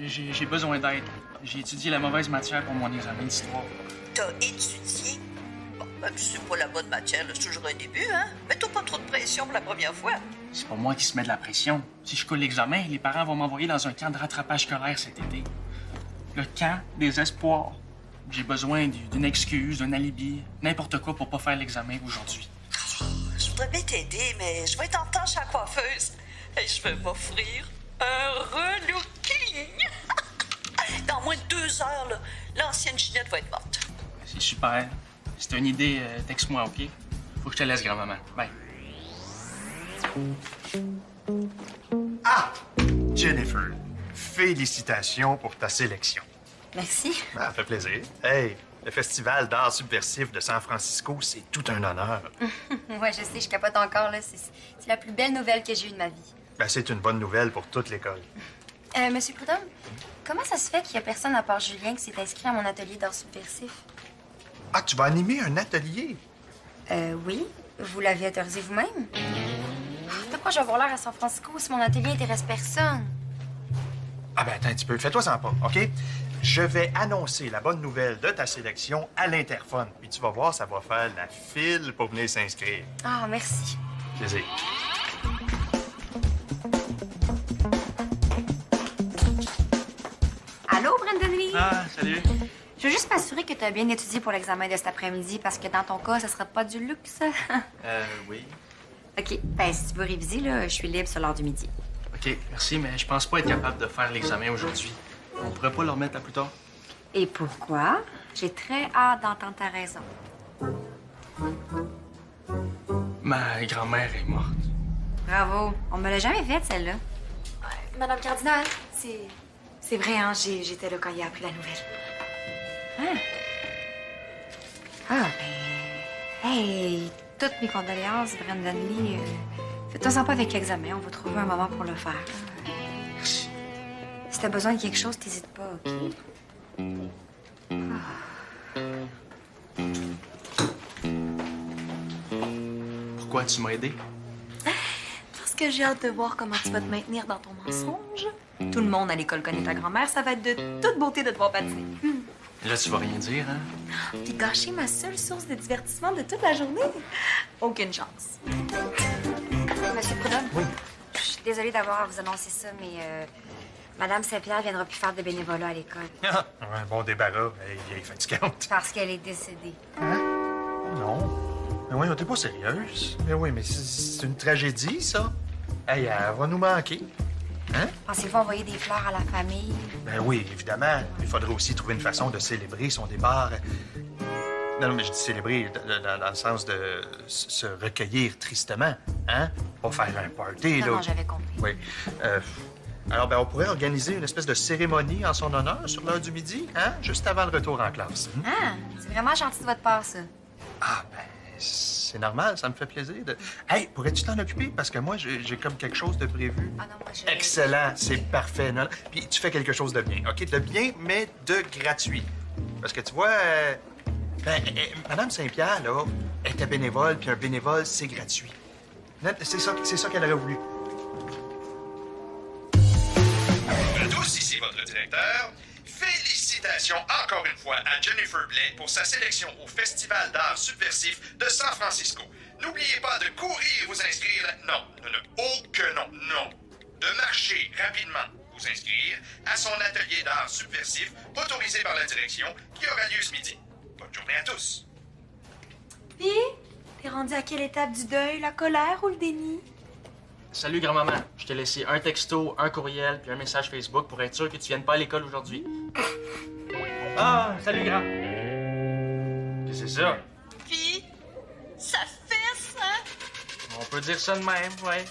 J'ai besoin d'aide. J'ai étudié la mauvaise matière pour mon examen d'histoire. T'as étudié? Bon, même si c'est pas la bonne matière, là, c'est toujours un début, hein? Mets-toi pas trop de pression pour la première fois. C'est pas moi qui se met de la pression. Si je coule l'examen, les parents vont m'envoyer dans un camp de rattrapage scolaire cet été. Le camp des espoirs. J'ai besoin d'une excuse, d'un alibi, n'importe quoi pour pas faire l'examen aujourd'hui. Je voudrais bien t'aider, mais je vais être en temps chez la coiffeuse. Et je vais m'offrir un relooking. Dans moins de 2 heures, là, l'ancienne Ginette va être morte. C'est super. Si t'as une idée, texte-moi, OK? Faut que je te laisse, grand-maman. Bye. Ah! Jennifer, félicitations pour ta sélection. Merci. Ah, ça fait plaisir. Hey, le Festival d'art subversif de San Francisco, c'est tout un honneur. Ouais, je sais, je capote encore, là. C'est la plus belle nouvelle que j'ai eue de ma vie. Ben, c'est une bonne nouvelle pour toute l'école. Monsieur Prudhomme, comment ça se fait qu'il y a personne à part Julien qui s'est inscrit à mon atelier d'art subversif? Ah, tu vas animer un atelier? Oui. Vous l'avez autorisé vous-même? De quoi je vais avoir l'air à San Francisco si mon atelier intéresse personne? Ah ben, attends un petit peu. Fais-toi sans pas, OK? Je vais annoncer la bonne nouvelle de ta sélection à l'interphone. Puis tu vas voir, ça va faire la file pour venir s'inscrire. Ah, merci. Plaisir. Allô, Brandon Lee? Ah, salut. Je veux juste m'assurer que tu as bien étudié pour l'examen de cet après-midi parce que dans ton cas, ça sera pas du luxe. Oui. OK. Ben, si tu veux réviser, là, je suis libre sur l'heure du midi. OK, merci, mais je pense pas être capable de faire l'examen aujourd'hui. On pourrait pas le remettre à plus tard? Et pourquoi? J'ai très hâte d'entendre ta raison. Ma grand-mère est morte. Bravo. On me l'a jamais faite, celle-là. Madame Cardinal, c'est vrai, hein, j'étais là quand il a appris la nouvelle. Ah. Ah, ben... Hey, toutes mes condoléances, Brandon Lee. Fais-toi pas avec l'examen. On va trouver un moment pour le faire. Merci. Si t'as besoin de quelque chose, t'hésites pas, OK? Pourquoi tu m'as aidé? Parce que j'ai hâte de voir comment tu vas te maintenir dans ton mensonge. Tout le monde à l'école connaît ta grand-mère. Ça va être de toute beauté de te voir patiner. Là, tu vas rien dire, hein? T'es gâché ma seule source de divertissement de toute la journée. Aucune chance. Monsieur Prudhomme? Oui. Je suis désolée d'avoir à vous annoncer ça, mais Madame Saint-Pierre viendra plus faire de bénévolat à l'école. Ah, un bon débarras. Hey, vieille fatigante. Parce qu'elle est décédée. Non. Mais oui, t'es pas sérieuse. Mais oui, mais c'est une tragédie, ça. Hey, elle va nous manquer. Hein? Pensez-vous envoyer des fleurs à la famille? Ben oui, évidemment. Il faudrait aussi trouver une façon de célébrer son départ. Non, mais je dis célébrer dans le sens de se recueillir tristement, hein? Pas faire un party, là. Non, j'avais compris. Oui. Alors, ben, on pourrait organiser une espèce de cérémonie en son honneur sur l'heure du midi, hein? Juste avant le retour en classe. Ah, c'est vraiment gentil de votre part, ça. Ah, ben, c'est normal, ça me fait plaisir de... Hey, pourrais-tu t'en occuper? Parce que moi, j'ai comme quelque chose de prévu. Ah non, moi, je... Excellent, c'est parfait. Non, puis tu fais quelque chose de bien, OK? De bien, mais de gratuit. Parce que tu vois, Madame Saint-Pierre, là, était bénévole, puis un bénévole, c'est gratuit. C'est ça qu'elle aurait voulu. Tous ici, votre directeur. Félicitations encore une fois à Jennifer Blais pour sa sélection au Festival d'art subversif de San Francisco. N'oubliez pas de courir vous inscrire. Non. Oh que non, non. De marcher rapidement vous inscrire à son atelier d'art subversif autorisé par la direction qui aura lieu ce midi. Bonne journée à tous. Puis, t'es rendu à quelle étape du deuil? La colère ou le déni? Salut, grand-maman. Je t'ai laissé un texto, un courriel, puis un message Facebook pour être sûr que tu viennes pas à l'école aujourd'hui. Ah, salut, grand. Qu'est-ce que c'est ça? Puis, ça fesse, hein? On peut dire ça de même, ouais.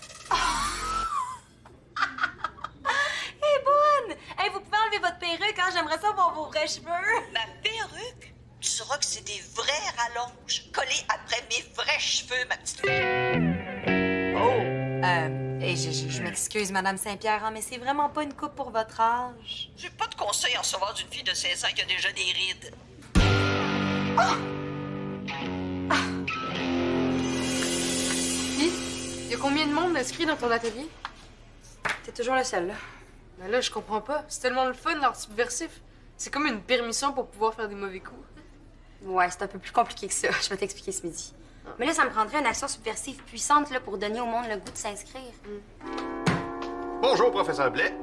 Hey, bonne! Hey, vous pouvez enlever votre perruque, hein? J'aimerais ça voir vos vrais cheveux. Ma perruque? Tu sauras que c'est des vraies rallonges collées après mes vrais cheveux, ma petite fille. Oh! Je m'excuse, Madame Saint-Pierre, hein, mais c'est vraiment pas une coupe pour votre âge. J'ai pas de conseil en recevoir d'une fille de 16 ans qui a déjà des rides. Puis, il y a combien de monde inscrit dans ton atelier? T'es toujours le seul, là. Mais là, je comprends pas. C'est tellement le fun, l'art subversif. C'est comme une permission pour pouvoir faire des mauvais coups. Ouais, c'est un peu plus compliqué que ça. Je vais t'expliquer ce midi. Mais là, ça me prendrait une action subversive puissante là, pour donner au monde le goût de s'inscrire. Bonjour, professeur Blais.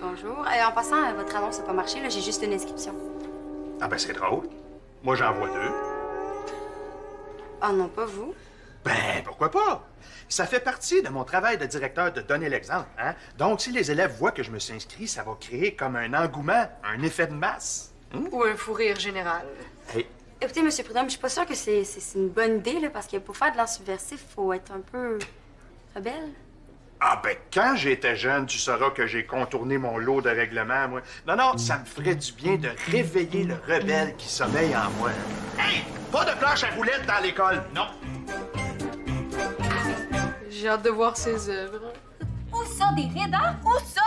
Bonjour. En passant, votre annonce n'a pas marché. Là, j'ai juste une inscription. Ah ben c'est drôle. Moi, j'en vois 2. Ah non, pas vous. Ben, pourquoi pas? Ça fait partie de mon travail de directeur de donner l'exemple, hein? Donc, si les élèves voient que je me suis inscrit, ça va créer comme un engouement, un effet de masse. Ou un fou rire général. Hey. Écoutez, M. Prudhomme, je suis pas sûre que c'est une bonne idée, là, parce que pour faire de l'art subversif, il faut être un peu rebelle. Ah ben, quand j'étais jeune, tu sauras que j'ai contourné mon lot de règlements, moi. Non, ça me ferait du bien de réveiller le rebelle qui sommeille en moi. Hey! Pas de planche à roulettes dans l'école, non! J'ai hâte de voir ses œuvres. Où ça, des rides, hein? Où ça?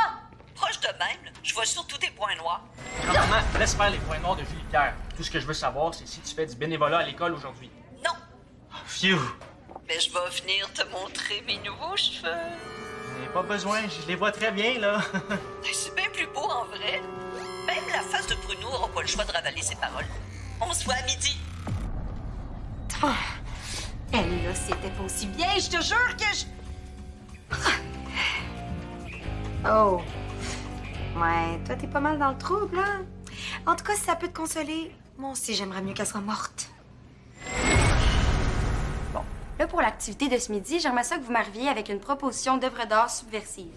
Proche de même, là, je vois surtout des points noirs. Grand-maman, laisse faire les points noirs de Julie Pierre. Tout ce que je veux savoir, c'est si tu fais du bénévolat à l'école aujourd'hui. Non, Phew! mais je vais venir te montrer mes nouveaux cheveux. Pas besoin, je les vois très bien, là. C'est bien plus beau en vrai. Même la face de Bruno aura pas le choix de ravaler ses paroles. On se voit à midi. Elle, là, c'était pas aussi bien, je te jure que je... Oh. Ouais, toi, t'es pas mal dans le trouble, hein? En tout cas, si ça peut te consoler, moi aussi, j'aimerais mieux qu'elle soit morte. Bon, là, pour l'activité de ce midi, j'aimerais ça que vous m'arriviez avec une proposition d'œuvre d'art subversive.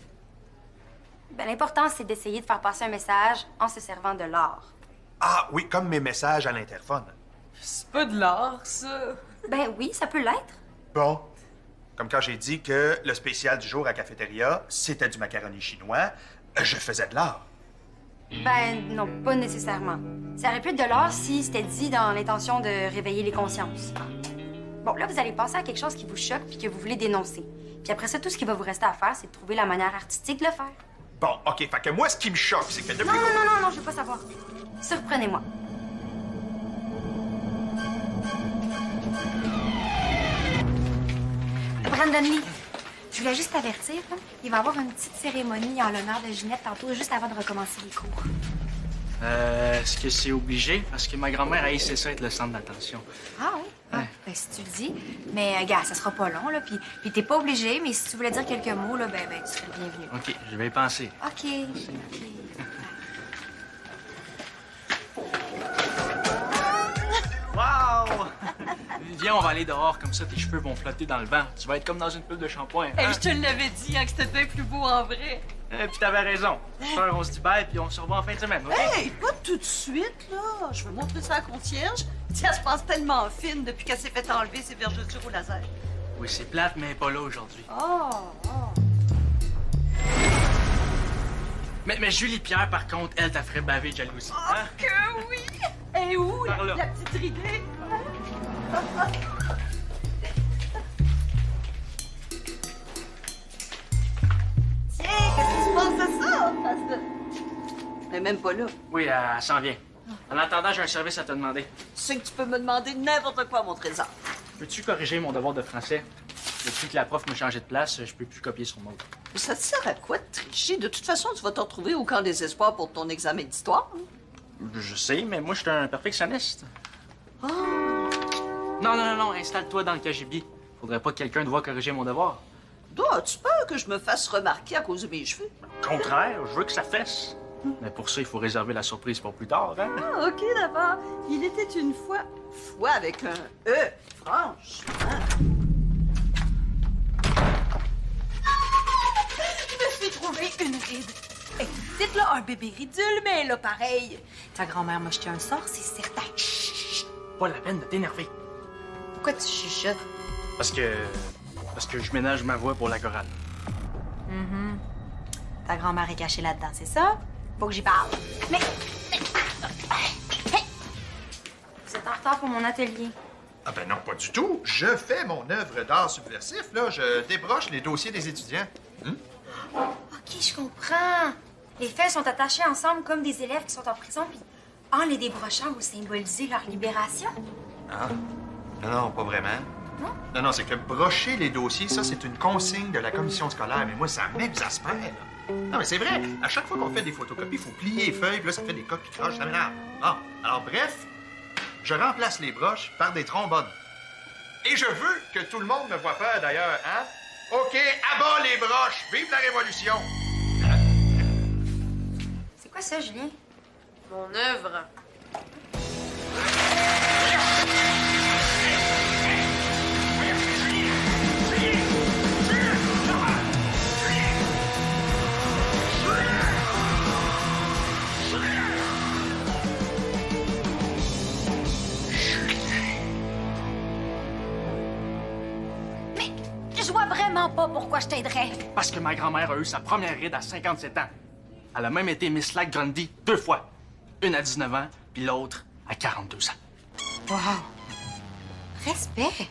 Ben, l'important, c'est d'essayer de faire passer un message en se servant de l'art. Ah oui, comme mes messages à l'interphone. C'est pas de l'art, ça. Ben oui, ça peut l'être. Bon. Comme quand j'ai dit que le spécial du jour à cafétéria, c'était du macaroni chinois, je faisais de l'art. Ben non, pas nécessairement. Ça aurait pu être de l'art si c'était dit dans l'intention de réveiller les consciences. Bon, là, vous allez passer à quelque chose qui vous choque puis que vous voulez dénoncer. Puis après ça, tout ce qui va vous rester à faire, c'est de trouver la manière artistique de le faire. Bon, OK, fait que moi, ce qui me choque, c'est que depuis... Non, je veux pas savoir. Surprenez-moi. Brandon Lee, je voulais juste t'avertir, là. Il va y avoir une petite cérémonie en l'honneur de Ginette tantôt, juste avant de recommencer les cours. Est-ce que c'est obligé? Parce que ma grand-mère a essayé ça être le centre d'attention. Ah oui? Ah, ben si tu le dis. Mais, gars, ça sera pas long, là. Puis t'es pas obligé, mais si tu voulais dire quelques mots, là, ben tu serais le bienvenu. OK, je vais y penser. OK. Wow! Viens, on va aller dehors, comme ça tes cheveux vont flotter dans le vent. Tu vas être comme dans une pile de shampoing. Hein? Je te l'avais dit, hein, que c'était bien plus beau en vrai. Puis t'avais raison. Soir, on se dit bye, puis on se revoit en fin de semaine, OK? Hey, pas tout de suite, là. Je veux montrer ça à la concierge. Tiens, elle se passe tellement fine depuis qu'elle s'est fait enlever ses vergetures au laser. Oui, c'est plate, mais pas là aujourd'hui. Oh. Mais Julie Pierre, par contre, elle t'a ferait baver de jalousie. Hein? Que oui! Et où, Par là. la petite ridée? Tiens, qu'est-ce que tu penses de ça? Elle est même pas là. Oui, elle s'en vient. En attendant, j'ai un service à te demander. Tu sais que tu peux me demander n'importe quoi, mon trésor. Peux-tu corriger mon devoir de français? Depuis que la prof m'a changé de place, je peux plus copier son mot. Ça te sert à quoi de tricher? De toute façon, tu vas te retrouver au camp des espoirs pour ton examen d'histoire. Je sais, mais moi, je suis un perfectionniste. Oh. Non, installe-toi dans le KGB. Faudrait pas que quelqu'un te voie corriger mon devoir. Toi, as-tu peur que je me fasse remarquer à cause de mes cheveux? Au contraire, je veux que ça fesse. Mais pour ça, il faut réserver la surprise pour plus tard, hein? Ah, OK, d'abord. Il était une fois... Fois avec un E, franchement. Je me suis trouvé une ride. Dites là un bébé ridule, mais là, pareil. Ta grand-mère m'a jeté un sort, c'est certain. Chut! Pas la peine de t'énerver. Pourquoi tu chuchotes? Parce que je ménage ma voix pour la chorale. Ta grand-mère est cachée là-dedans, c'est ça? Faut que j'y parle. Mais... Vous êtes en retard pour mon atelier. Ah ben non, pas du tout. Je fais mon œuvre d'art subversif, là. Je débroche les dossiers des étudiants. OK, je comprends. Les faits sont attachés ensemble comme des élèves qui sont en prison, puis en les débrochant, vous symbolisez leur libération. Ah. Non, pas vraiment. Non, c'est que brocher les dossiers, ça, c'est une consigne de la commission scolaire. Mais moi, ça m'exaspère. Non, mais c'est vrai. À chaque fois qu'on fait des photocopies, il faut plier les feuilles, puis là, ça fait des coques qui crochent, ça m'énerve. Bon, alors bref, je remplace les broches par des trombones. Et je veux que tout le monde me voit peur, d'ailleurs, hein? OK, à bas les broches! Vive la Révolution! C'est quoi ça, Julien? Mon œuvre. Je vois vraiment pas pourquoi je t'aiderais. Parce que ma grand-mère a eu sa première ride à 57 ans. Elle a même été Miss Slack Grundy 2 fois. Une à 19 ans, puis l'autre à 42 ans. Wow. Respect.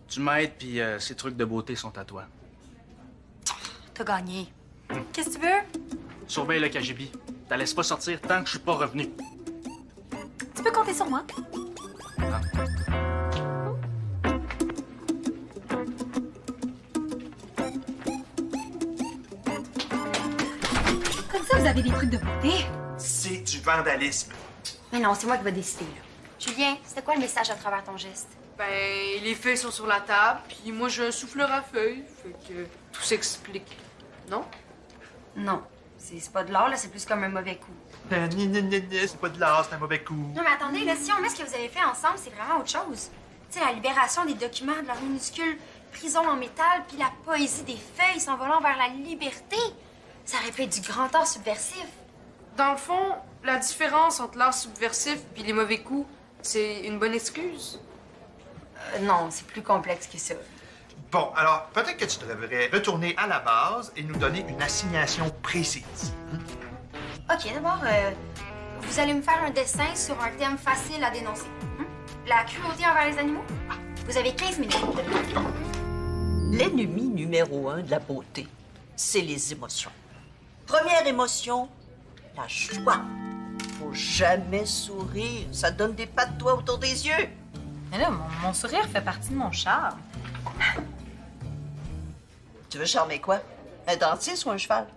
Tu m'aides, puis ces trucs de beauté sont à toi. T'as gagné. Qu'est-ce que tu veux? Surveille le KGB. T'la laisses pas sortir tant que je suis pas revenu. Tu peux compter sur moi. Comme ça, vous avez des trucs de beauté. C'est du vandalisme. Mais non, c'est moi qui vais décider, là. Julien, c'était quoi le message à travers ton geste? Ben, les feuilles sont sur la table, puis moi j'ai un souffleur à feuilles, fait que tout s'explique. Non? Non. C'est pas de l'art, là, c'est plus comme un mauvais coup. C'est pas de l'art, c'est un mauvais coup. Non, mais attendez, là, si on met ce que vous avez fait ensemble, c'est vraiment autre chose. Tu sais, la libération des documents de leur minuscule prison en métal, puis la poésie des feuilles s'envolant vers la liberté. Ça aurait pu être du grand art subversif. Dans le fond, la différence entre l'art subversif puis les mauvais coups, c'est une bonne excuse. Non, c'est plus complexe que ça. Bon, alors, peut-être que tu devrais retourner à la base et nous donner une assignation précise. OK, d'abord, vous allez me faire un dessin sur un thème facile à dénoncer. La cruauté envers les animaux? Vous avez 15 minutes. L'ennemi numéro 1 de la beauté, c'est les émotions. Première émotion, la joie. Faut jamais sourire, ça donne des pattes doigts autour des yeux. Mais là, mon sourire fait partie de mon charme. Tu veux charmer quoi? Un dentiste ou un cheval?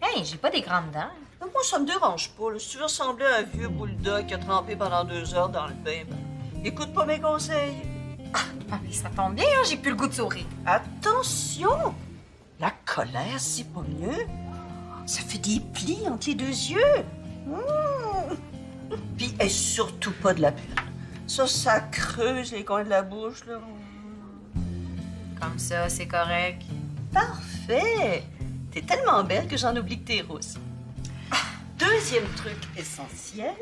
Hey, j'ai pas des grandes dents. Moi, ça me dérange pas. Là. Si tu veux ressembler à un vieux bulldog qui a trempé pendant 2 heures dans le bain, ben, écoute pas mes conseils. Ah, mais ça tombe bien, hein, j'ai plus le goût de sourire. Attention! La colère, c'est pas mieux. Ça fait des plis entre les 2 yeux. Puis, et surtout pas de la bulle. Ça creuse les coins de la bouche, là. Comme ça, c'est correct. Parfait! T'es tellement belle que j'en oublie que t'es rousse. Deuxième truc essentiel,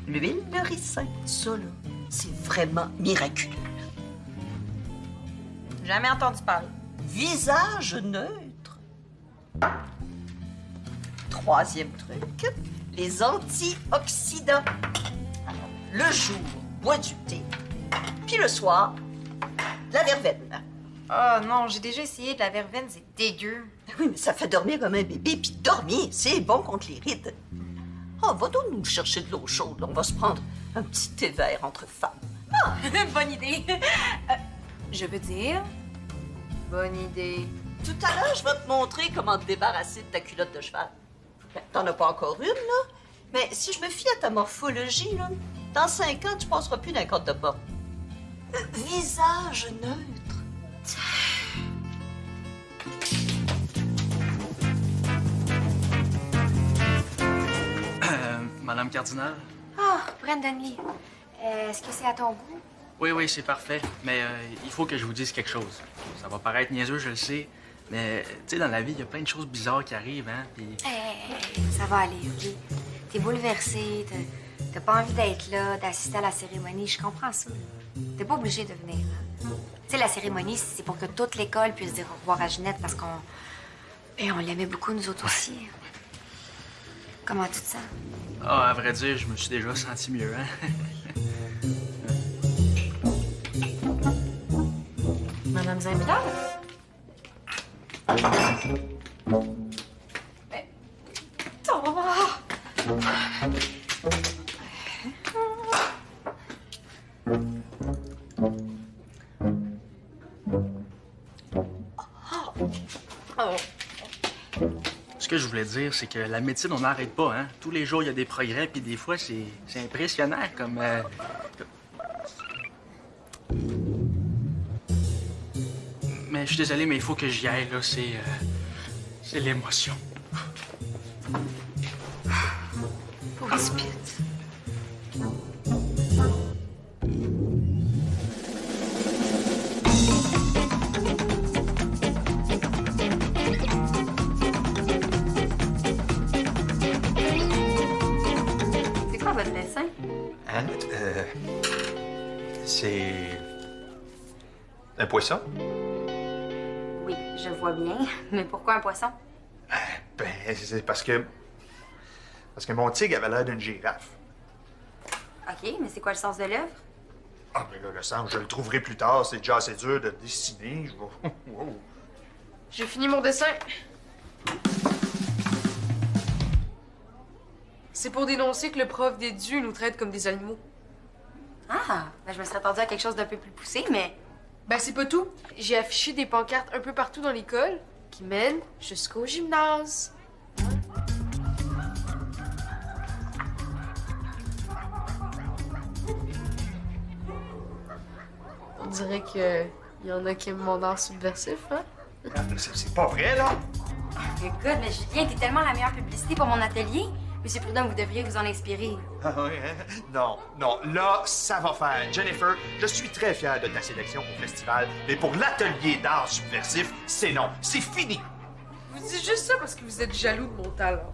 l'huile de ricin. Ça, là, c'est vraiment miraculeux. Jamais entendu parler. Visage neutre. Troisième truc, les antioxydants. Alors, le jour, bois du thé. Puis le soir, la verveine. Oh non, j'ai déjà essayé de la verveine, c'est dégueu. Oui, mais ça fait dormir comme un bébé. Puis dormir, c'est bon contre les rides. Oh, va donc nous chercher de l'eau chaude. On va se prendre un petit thé vert entre femmes. Bonne idée. Je veux dire, Bonne idée. Tout à l'heure, je vais te montrer comment te débarrasser de ta culotte de cheval. Ben, t'en as pas encore une, là. Mais si je me fie à ta morphologie, là, dans 5 ans, tu passeras plus d'un code de porte. Visage neutre. Madame Cardinal? Ah, Brandon Lee. Est-ce que c'est à ton goût? Oui, c'est parfait. Mais il faut que je vous dise quelque chose. Ça va paraître niaiseux, je le sais. Mais, tu sais, dans la vie, il y a plein de choses bizarres qui arrivent, hein? Puis... Ça va aller, OK? T'es bouleversé, t'as pas envie d'être là, d'assister à la cérémonie, je comprends ça. T'es pas obligé de venir, hein? Tu sais, la cérémonie, c'est pour que toute l'école puisse dire au revoir à Ginette parce qu'on... Et on l'aimait beaucoup, nous autres aussi. Comment tu te sens? Ah, à vrai dire, je me suis déjà senti mieux, hein? Madame Zembla? que je voulais dire, c'est que la médecine, on n'arrête pas, hein. Tous les jours, il y a des progrès, puis des fois, c'est impressionnant, comme... Mais je suis désolé, mais il faut que j'y aille, là. C'est l'émotion. Pauvre Spit. C'est quoi votre dessin? Hein? C'est... un poisson? Oui, je vois bien. Mais pourquoi un poisson? Ben, c'est parce que... Parce que mon tigre avait l'air d'une girafe. OK, mais c'est quoi le sens de l'œuvre? Ah, mais là, le sens, je le trouverai plus tard. C'est déjà assez dur de dessiner. Wow. J'ai fini mon dessin. C'est pour dénoncer que le prof des dieux nous traite comme des animaux. Ah, ben je me serais attendue à quelque chose d'un peu plus poussé, mais... Ben, c'est pas tout. J'ai affiché des pancartes un peu partout dans l'école qui mènent jusqu'au gymnase. On dirait que y en a qui aiment mon art subversif, hein? C'est pas vrai, là? Écoute, mais Julien, t'es tellement la meilleure publicité pour mon atelier. Monsieur Prudhomme, vous devriez vous en inspirer. Ah oui, hein? Non, là, ça va faire. Jennifer, je suis très fier de ta sélection au festival, mais pour l'atelier d'art subversif, c'est non. C'est fini. Vous dites juste ça parce que vous êtes jaloux de mon talent.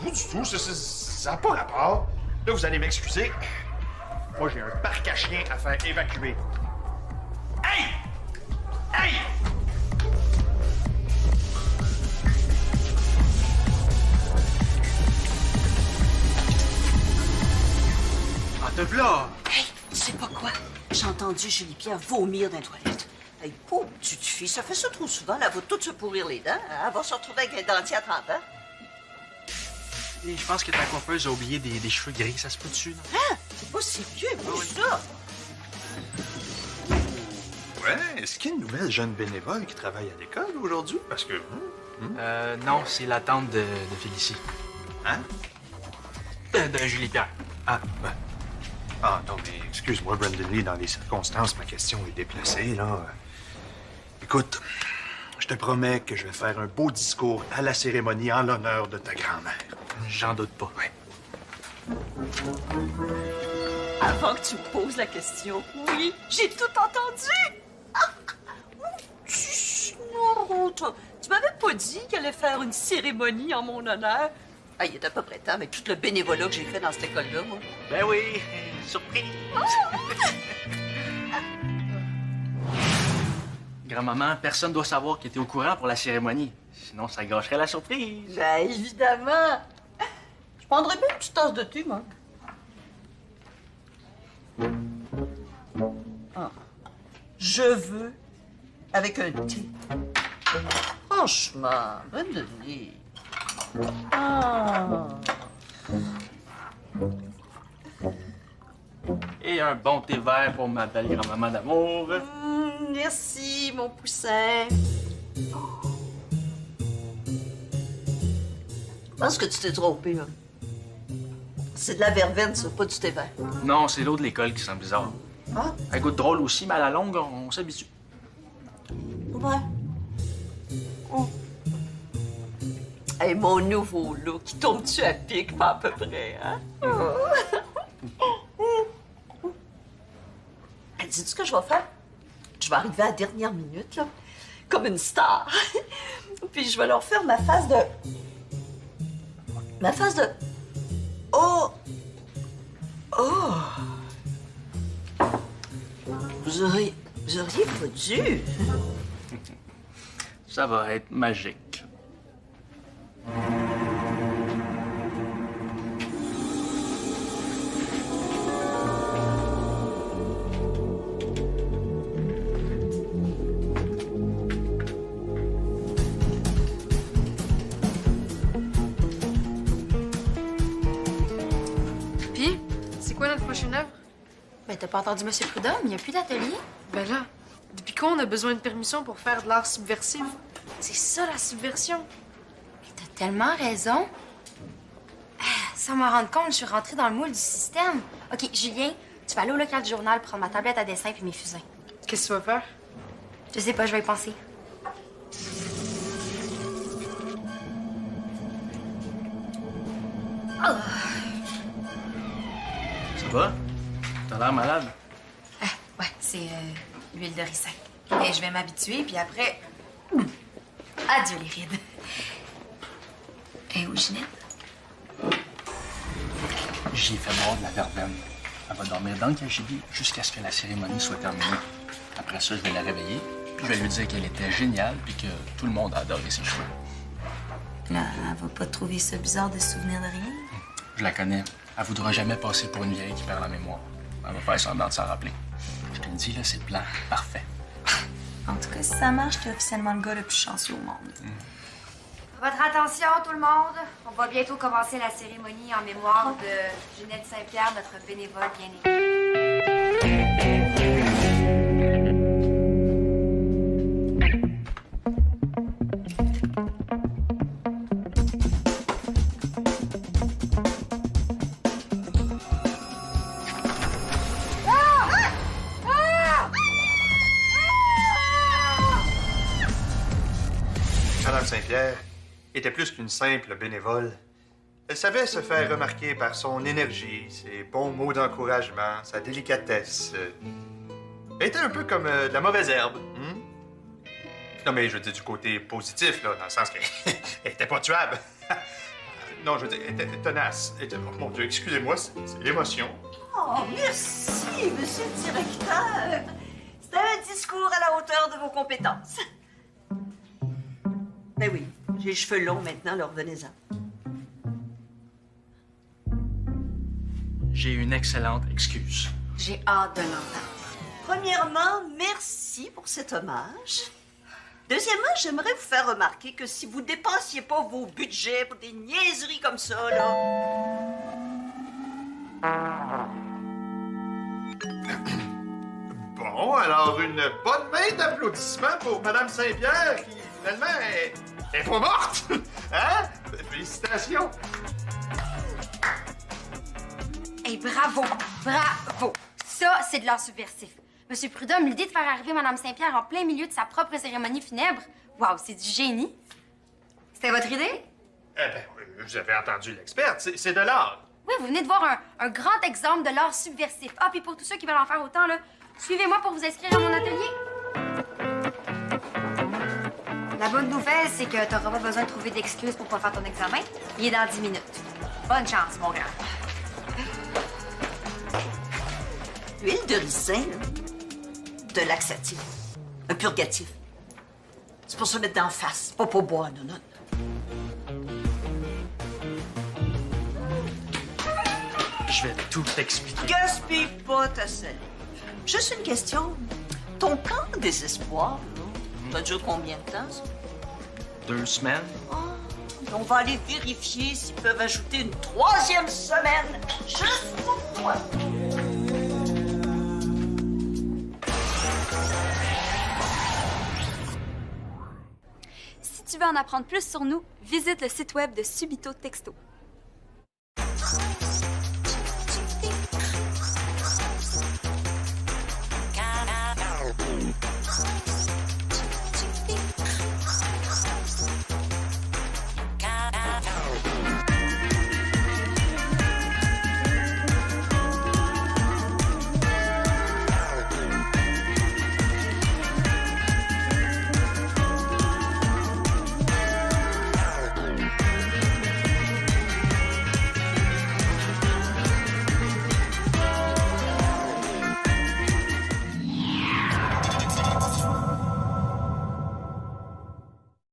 Pas du tout, ça n'a pas rapport. Là, vous allez m'excuser. Moi, j'ai un parc à chiens à faire évacuer. Hey! Hey! Ah, te v'là! Hey, tu sais pas quoi? J'ai entendu Julie-Pierre vomir dans les toilettes. Hey, pauvre petite fille, ça fait ça trop souvent. Elle va toute se pourrir les dents. Elle va se retrouver avec un dentier à 30 ans. Et je pense que ta coiffeuse a oublié des cheveux gris, ça se peut-tu, non? Hein? C'est pas sérieux, moi, ça. Ouais, est-ce qu'il y a une nouvelle jeune bénévole qui travaille à l'école aujourd'hui? Parce que... Non, c'est la tante de Félicie. Hein? De Julie Pierre. Ah, ben... Ah, non, mais excuse-moi, Brandon Lee, dans les circonstances, ma question est déplacée, là. Écoute, je te promets que je vais faire un beau discours à la cérémonie en l'honneur de ta grand-mère. J'en doute pas. Ouais. Avant que tu me poses la question, oui, j'ai tout entendu. Non, toi, tu m'avais pas dit qu'elle allait faire une cérémonie en mon honneur. Ah, il est à peu près temps avec tout le bénévolat que j'ai fait dans cette école-là, moi. Ben oui, surprise! Grand-maman, personne doit savoir qu'il était au courant pour la cérémonie. Sinon, ça gâcherait la surprise. Ben, évidemment. Je prendrais bien une petite tasse de thé, moi. Ah. Je veux avec un thé. Franchement, bonne donnée. Ah. Et un bon thé vert pour ma belle grand-maman d'amour. Merci, mon poussin. Je pense que tu t'es trompé, hein. C'est de la verveine, ça, pas du thé vert. Non, c'est l'eau de l'école qui sent bizarre. Ah? Elle goûte drôle aussi, mais à la longue, on s'habitue. Ouais. Oh. Hey, mon nouveau look, qui tombe-tu à pic, pas à peu près, hein? Dis-tu ce que je vais faire? Je vais arriver à la dernière minute, là, comme une star. Puis je vais leur faire ma face de... Oh! Oh! Vous auriez pas dû. Ça va être magique. Puis, c'est quoi notre prochaine œuvre? Ben, t'as pas entendu Monsieur Prudhomme? Il n'y a plus d'atelier? Ben là, depuis quand on a besoin de permission pour faire de l'art subversif? C'est ça, la subversion. Mais t'as tellement raison. Sans m'en rendre compte, je suis rentrée dans le moule du système. OK, Julien, tu vas aller au local du journal prendre ma tablette à dessin puis mes fusains. Qu'est-ce que tu vas faire? Je sais pas, je vais y penser. Ça va? T'as l'air malade. Ouais, c'est l'huile de ricin. Et je vais m'habituer, puis après... Adieu les rides. Et où Ginette? J'y ai fait boire de la verveine. Elle va dormir dans le cagibi jusqu'à ce que la cérémonie soit terminée. Après ça, je vais la réveiller, puis je vais lui dire qu'elle était géniale, puis que tout le monde a adoré ses cheveux. Là, elle va pas trouver ça bizarre de se souvenir de rien? Je la connais. Elle voudra jamais passer pour une vieille qui perd la mémoire. Elle va faire semblant de s'en rappeler. Je te le dis, là, c'est le plan parfait. En tout cas, si ça marche, t'es officiellement le gars le plus chanceux au monde. Votre attention, tout le monde. On va bientôt commencer la cérémonie en mémoire de Ginette Saint-Pierre, notre bénévole bien-aimée. Madame Saint-Pierre était plus qu'une simple bénévole. Elle savait se faire remarquer par son énergie, ses bons mots d'encouragement, sa délicatesse. Elle était un peu comme de la mauvaise herbe. Non, mais je veux dire du côté positif, là, dans le sens qu'elle était pas tuable. Non, je veux dire, elle était tenace. Oh, mon Dieu, excusez-moi, c'est l'émotion. Oh, merci, monsieur le directeur. C'était un discours à la hauteur de vos compétences. Ben oui, j'ai les cheveux longs maintenant, alors revenez-en. J'ai une excellente excuse. J'ai hâte de l'entendre. Premièrement, merci pour cet hommage. Deuxièmement, j'aimerais vous faire remarquer que si vous dépensiez pas vos budgets pour des niaiseries comme ça, là... Bon, alors une bonne main d'applaudissements pour Madame Saint-Pierre qui, finalement, est pas morte. Hein? Félicitations. Hey, bravo! Bravo! Ça, c'est de l'art subversif. Monsieur Prudhomme, l'idée de faire arriver Mme Saint-Pierre en plein milieu de sa propre cérémonie funèbre, waouh, c'est du génie! C'était votre idée? Eh bien, vous avez entendu l'experte, c'est de l'art. Oui, vous venez de voir un grand exemple de l'art subversif. Ah, puis pour tous ceux qui veulent en faire autant, là, suivez-moi pour vous inscrire à mon atelier. La bonne nouvelle, c'est que t'auras pas besoin de trouver d'excuses pour pas faire ton examen. Il est dans 10 minutes. Bonne chance, mon gars. Huile de ricin, là. De laxatif. Un purgatif. C'est pour se mettre d'en face, pas pour boire, non. Je vais tout t'expliquer. Gaspille pas ta salive. Juste une question. Ton camp des espoirs, là, ça dure combien de temps, ça? 2 semaines? On va aller vérifier s'ils peuvent ajouter une 3e semaine. Juste pour toi. Si tu veux en apprendre plus sur nous, visite le site web de Subito Texto.